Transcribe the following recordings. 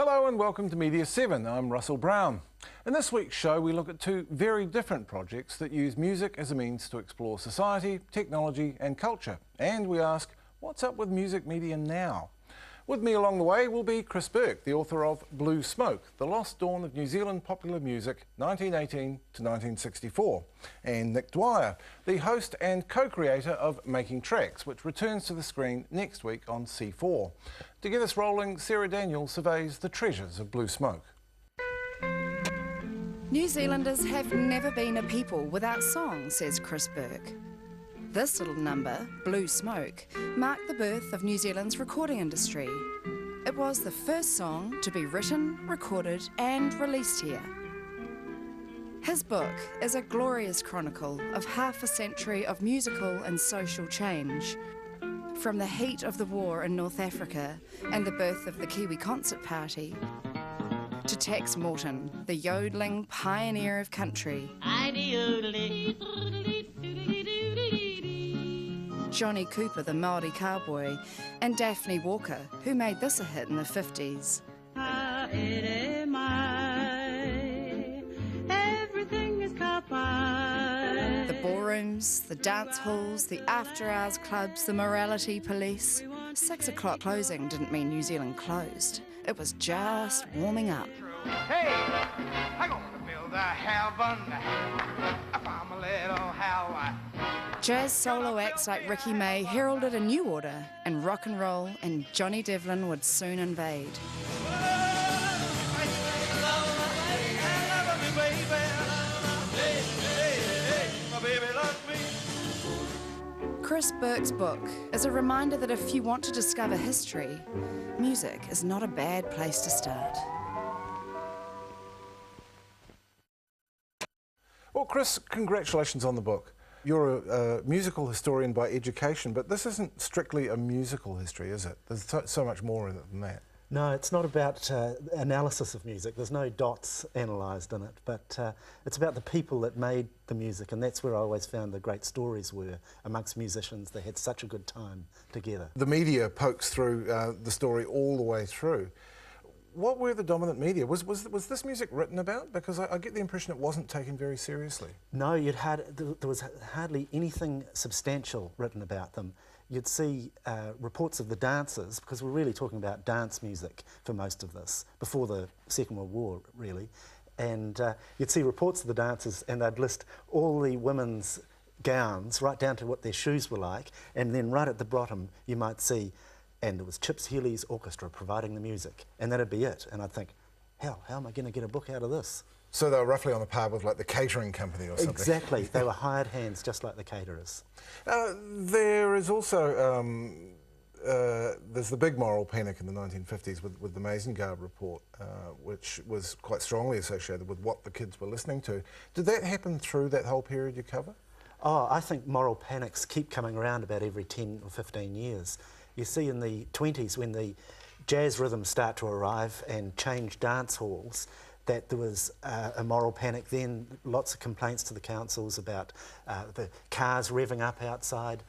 Hello and welcome to Media7. I'm Russell Brown. In this week's show we look at two very different projects that use music as a means to explore society, technology and culture. And we ask, what's up with music media now? With me along the way will be Chris Bourke, the author of Blue Smoke, The Lost Dawn of New Zealand Popular Music 1918 to 1964, and Nick Dwyer, the host and co-creator of Making Tracks, which returns to the screen next week on C4. To get us rolling, Sarah Daniel surveys the treasures of Blue Smoke. New Zealanders have never been a people without song, says Chris Bourke. This little number, Blue Smoke, marked the birth of New Zealand's recording industry. It was the first song to be written, recorded and released here. His book is a glorious chronicle of half a century of musical and social change. From the heat of the war in North Africa and the birth of the Kiwi Concert Party, to Tex Morton, the yodeling pioneer of country. Johnny Cooper, the Māori cowboy, and Daphne Walker, who made this a hit in the 50s. Everything is the ballrooms, the dance halls, the after-hours clubs, the morality police. 6 o'clock closing didn't mean New Zealand closed. It was just warming up. Hey, I'm gonna build a heaven from a little hell. Jazz solo acts like Ricky May heralded a new order, and rock and roll and Johnny Devlin would soon invade. Chris Bourke's book is a reminder that if you want to discover history, music is not a bad place to start. Well, Chris, congratulations on the book. You're a musical historian by education, but this isn't strictly a musical history, is it? There's so much more in it than that. No, it's not about analysis of music. There's no dots analysed in it, but it's about the people that made the music, and that's where I always found the great stories were amongst musicians. They had such a good time together. The media pokes through the story all the way through. What were the dominant media? Was this music written about? Because I get the impression it wasn't taken very seriously. No, there was hardly anything substantial written about them. You'd see reports of the dancers, because we're really talking about dance music for most of this, before the Second World War, really. And you'd see reports of the dancers, and they'd list all the women's gowns, right down to what their shoes were like, and then right at the bottom you might see, and it was Chips Healy's orchestra providing the music, and that'd be it. And I'd think, hell, how am I going to get a book out of this? So they were roughly on the par with like the catering company or something? Exactly, they were hired hands just like the caterers. There is also, there's the big moral panic in the 1950s with the Maisengard report, which was quite strongly associated with what the kids were listening to. Did that happen through that whole period you cover? Oh, I think moral panics keep coming around about every 10 or 15 years. You see in the 20s, when the jazz rhythms start to arrive and change dance halls, that there was a moral panic then, lots of complaints to the councils about the cars revving up outside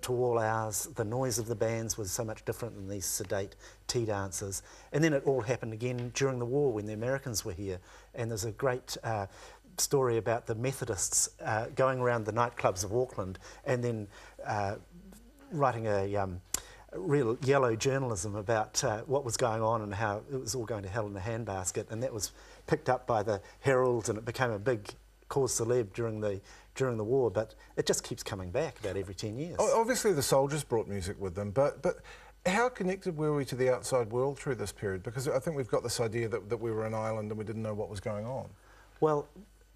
to all hours, the noise of the bands was so much different than these sedate tea dances. And then it all happened again during the war when the Americans were here, and there's a great story about the Methodists going around the nightclubs of Auckland and then writing a real yellow journalism about what was going on and how it was all going to hell in a handbasket, and that was picked up by the Herald and it became a big cause célèbre during the war, but it just keeps coming back about every 10 years. Obviously the soldiers brought music with them, but how connected were we to the outside world through this period? Because I think we've got this idea that we were an island and we didn't know what was going on. Well,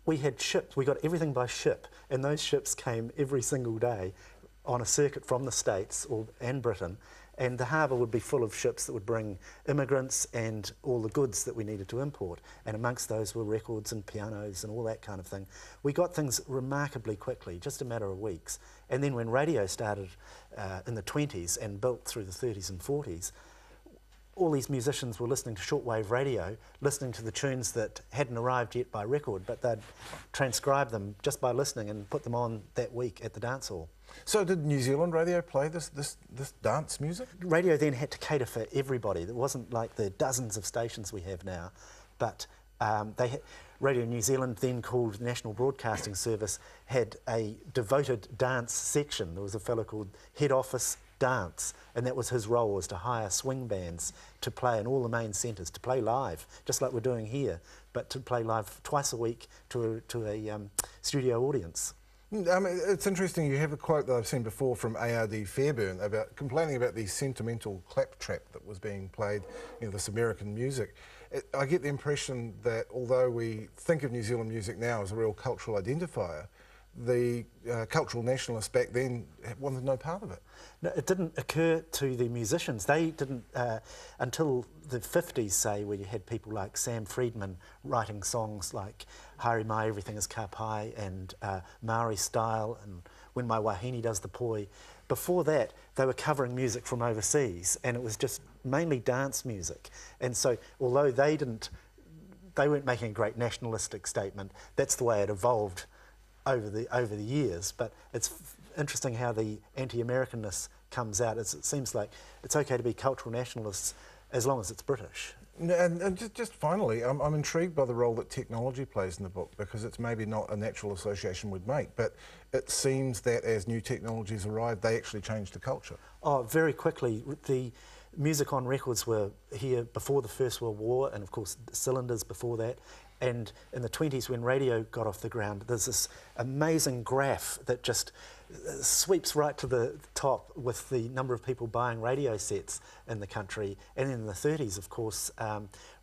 we had ships, we got everything by ship, and those ships came every single day on a circuit from the States and Britain, and the harbour would be full of ships that would bring immigrants and all the goods that we needed to import, and amongst those were records and pianos and all that kind of thing. We got things remarkably quickly, just a matter of weeks, and then when radio started in the 20s and built through the 30s and 40s, all these musicians were listening to shortwave radio, listening to the tunes that hadn't arrived yet by record, but they'd transcribe them just by listening and put them on that week at the dance hall. So did New Zealand radio play this dance music? Radio then had to cater for everybody. It wasn't like the dozens of stations we have now, but Radio New Zealand, then called National Broadcasting Service, had a devoted dance section. There was a fellow called Head Office Dance, and that was his role, was to hire swing bands to play in all the main centres, to play live, just like we're doing here, but to play live twice a week to a studio audience. It's interesting, you have a quote that I've seen before from ARD Fairburn about complaining about the sentimental claptrap that was being played, this American music. I get the impression that although we think of New Zealand music now as a real cultural identifier, the cultural nationalists back then wanted no part of it. No, it didn't occur to the musicians. They didn't, until the 50s, say, where you had people like Sam Friedman writing songs like Haere Mai, Everything is Ka Pai, and Maori Style, and When My Wahine Does the Poi. Before that, they were covering music from overseas, and it was just mainly dance music. And so, although they weren't making a great nationalistic statement, that's the way it evolved over the years. But it's interesting how the anti-Americanness comes out. It seems like it's okay to be cultural nationalists as long as it's British. And just finally, I'm intrigued by the role that technology plays in the book, because it's maybe not a natural association we'd make, but it seems that as new technologies arrived, they actually changed the culture. Oh, very quickly. The music on records were here before the First World War, and of course cylinders before that. And in the 20s, when radio got off the ground, there's this amazing graph that just sweeps right to the top with the number of people buying radio sets in the country. And in the 30s, of course,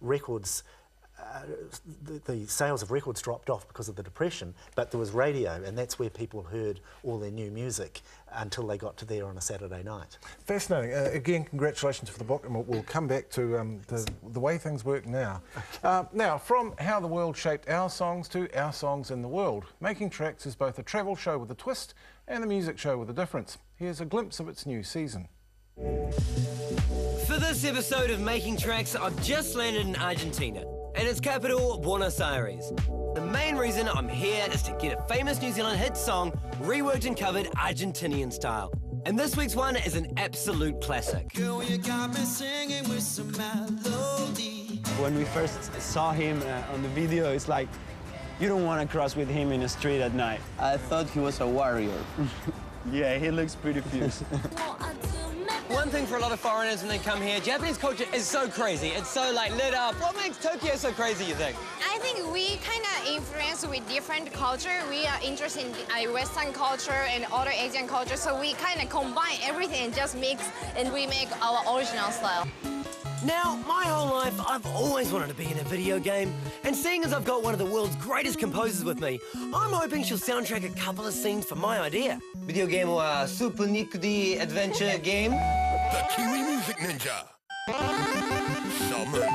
records, the sales of records dropped off because of the Depression, but there was radio, and that's where people heard all their new music until they got to there on a Saturday night. Fascinating. Again, congratulations for the book, and we'll come back to the way things work now. Now, from how the world shaped our songs to our songs in the world, Making Tracks is both a travel show with a twist and a music show with a difference. Here's a glimpse of its new season. For this episode of Making Tracks, I've just landed in Argentina, and its capital, Buenos Aires. The main reason I'm here is to get a famous New Zealand hit song reworked and covered Argentinian style. And this week's one is an absolute classic. Girl, you got me singing with some melody. When we first saw him on the video, it's like, you don't want to cross with him in the street at night. I thought he was a warrior. Yeah, he looks pretty fierce. One thing for a lot of foreigners when they come here, Japanese culture is so crazy. It's so lit up. What makes Tokyo so crazy, you think? I think we kind of influence with different culture. We are interested in Western culture and other Asian culture, so we kind of combine everything and just mix, and we make our original style. Now, my whole life, I've always wanted to be in a video game, and seeing as I've got one of the world's greatest composers with me, I'm hoping she'll soundtrack a couple of scenes for my idea. Video game or Super Nick the Adventure game. The Kiwi Music Ninja. Summon.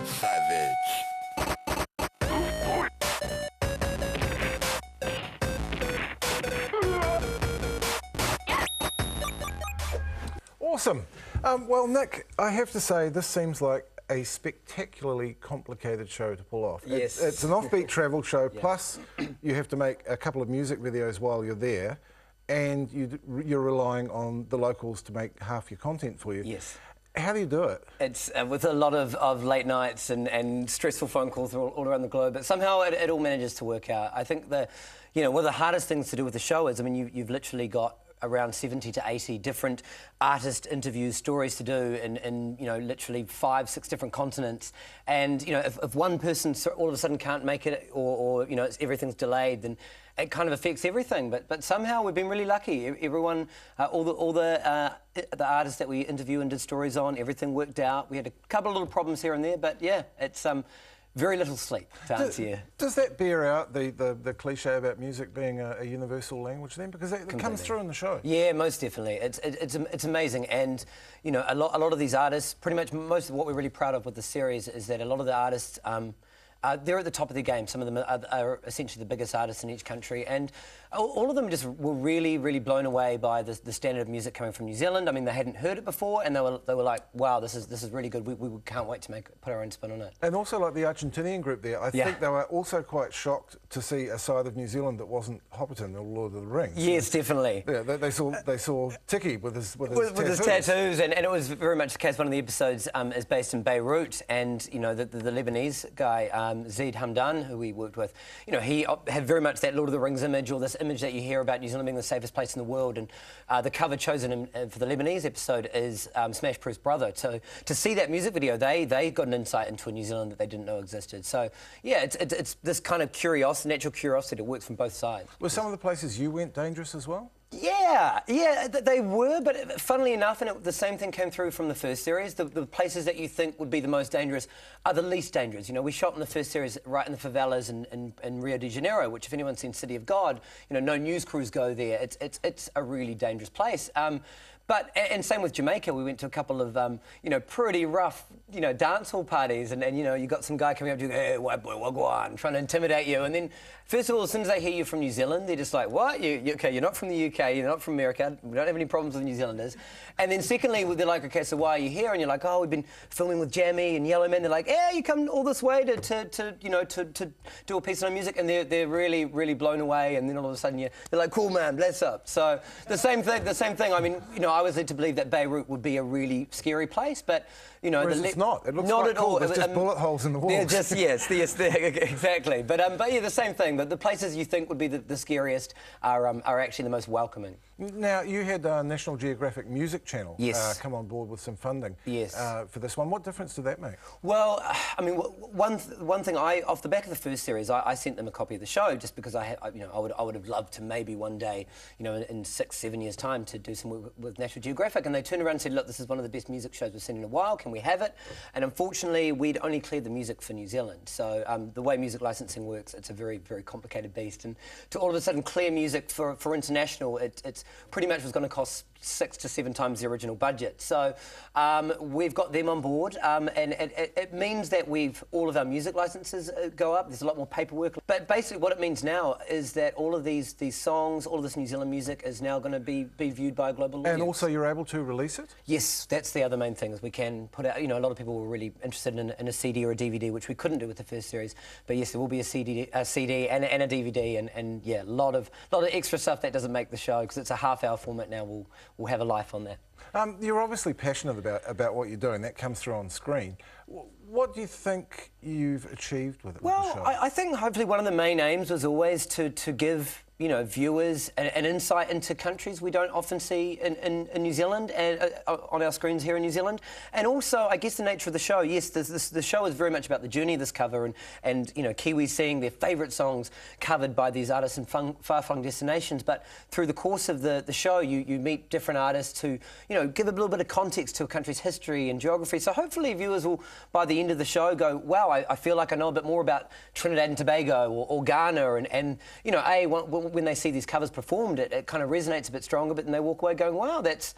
Savage. Awesome. Well, Nick, I have to say this seems like a spectacularly complicated show to pull off. Yes. It's an offbeat travel show, plus you have to make a couple of music videos while you're there, and you're relying on the locals to make half your content for you. Yes. How do you do it? It's with a lot of late nights and stressful phone calls all around the globe, but somehow it all manages to work out. I think one of the hardest things to do with the show is, I mean, you've literally got around 70 to 80 different artist interviews, stories to do in literally 5-6 different continents. And, if one person all of a sudden can't make it or everything's delayed, then it kind of affects everything. But somehow we've been really lucky. Everyone, all the artists that we interview and did stories on, everything worked out. We had a couple of little problems here and there, but yeah, it's very little sleep, to answer you. Does that bear out the cliche about music being a universal language then? Because it comes through in the show. Yeah, most definitely. It's amazing. And, a lot of these artists, pretty much most of what we're really proud of with the series is that a lot of the artists They're at the top of their game. Some of them are essentially the biggest artists in each country, and all of them just were really, really blown away by the standard of music coming from New Zealand. I mean, they hadn't heard it before, and they were like, "Wow, this is really good. We can't wait to put our own spin on it." And also, like the Argentinian group there, I think they were also quite shocked to see a side of New Zealand that wasn't Hopperton or Lord of the Rings. Yes, definitely. Yeah, they saw Tiki with his tattoos, and it was very much the case. One of the episodes is based in Beirut, and you know the Lebanese guy Zaid Hamdan, who we worked with, you know, he had very much that Lord of the Rings image, or this image that you hear about New Zealand being the safest place in the world. And the cover chosen for the Lebanese episode is Smash Proof's brother. So to see that music video, they got an insight into a New Zealand that they didn't know existed. So yeah, it's this kind of natural curiosity that works from both sides. Were some of the places you went dangerous as well? Yeah, they were, but funnily enough, and the same thing came through from the first series, the places that you think would be the most dangerous are the least dangerous. You know, we shot in the first series right in the favelas in Rio de Janeiro, which if anyone's seen City of God, you know, no news crews go there. It's a really dangerous place. And same with Jamaica, we went to a couple of, you know, pretty rough, you know, dance hall parties, and you know, you got some guy coming up to you, "Hey, white boy, wagwan," trying to intimidate you, and then, first of all, as soon as they hear you from New Zealand, they're just like, "What? Okay, you're not from the UK, you're not from America, we don't have any problems with New Zealanders." And then secondly, they're like, "Okay, so why are you here?" And you're like, "Oh, we've been filming with Jamie and Yellow Man." They're like, "Yeah, you come all this way to you know, to do a piece on music," and they're really, really blown away, and then all of a sudden they're like, "Cool, man, bless up." So the same thing, I mean, you know, I was led to believe that Beirut would be a really scary place, but you know, it's not. It looks not quite at cool. all. There's just bullet holes in the walls. Yeah, just yes, exactly. But yeah, the same thing. But the places you think would be the scariest are actually the most welcoming. Now, you had National Geographic Music Channel come on board with some funding for this one. What difference did that make? Well, I mean, one thing, off the back of the first series, I sent them a copy of the show just because I would have loved to maybe one day, you know, in 6-7 years' time to do some work with National Geographic, and they turned around and said, "Look, this is one of the best music shows we've seen in a while. Can we have it?" And unfortunately, we'd only cleared the music for New Zealand. So the way music licensing works, it's a very, very complicated beast. And to all of a sudden clear music for international, it's pretty much was going to cost 6 to 7 times the original budget. So we've got them on board, and it means that all of our music licenses go up. There's a lot more paperwork. But basically what it means now is that all of these songs, all of this New Zealand music is now going to be viewed by a global audience. And also you're able to release it? Yes, that's the other main thing, is we can put out, you know, a lot of people were really interested in a CD or a DVD, which we couldn't do with the first series. But yes, there will be a CD and a DVD, and yeah, a lot of extra stuff that doesn't make the show, because it's a half-hour format now. We'll have a life on that. You're obviously passionate about what you're doing. That comes through on screen. What do you think you've achieved with it? Well, with the show? I think hopefully one of the main aims was always to give, you know, viewers an insight into countries we don't often see in New Zealand and on our screens here in New Zealand. And also, I guess the nature of the show, yes, the show is very much about the journey of this cover and you know, Kiwis seeing their favourite songs covered by these artists in far-flung destinations. But through the course of the show, you meet different artists who, you know, give a little bit of context to a country's history and geography. So hopefully viewers will, by the end of the show, go, wow, I feel like I know a bit more about Trinidad and Tobago or Ghana, and you know, when they see these covers performed, it kind of resonates a bit stronger, but then they walk away going, wow, that's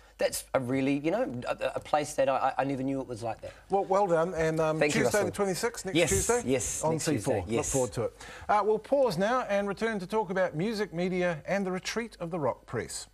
a really, you know, a place that I never knew it was like that. Well done, and Tuesday the 26th, next Tuesday? Yes, on next C4. Tuesday, yes. Look forward to it. We'll pause now and return to talk about music, media and the retreat of the rock press.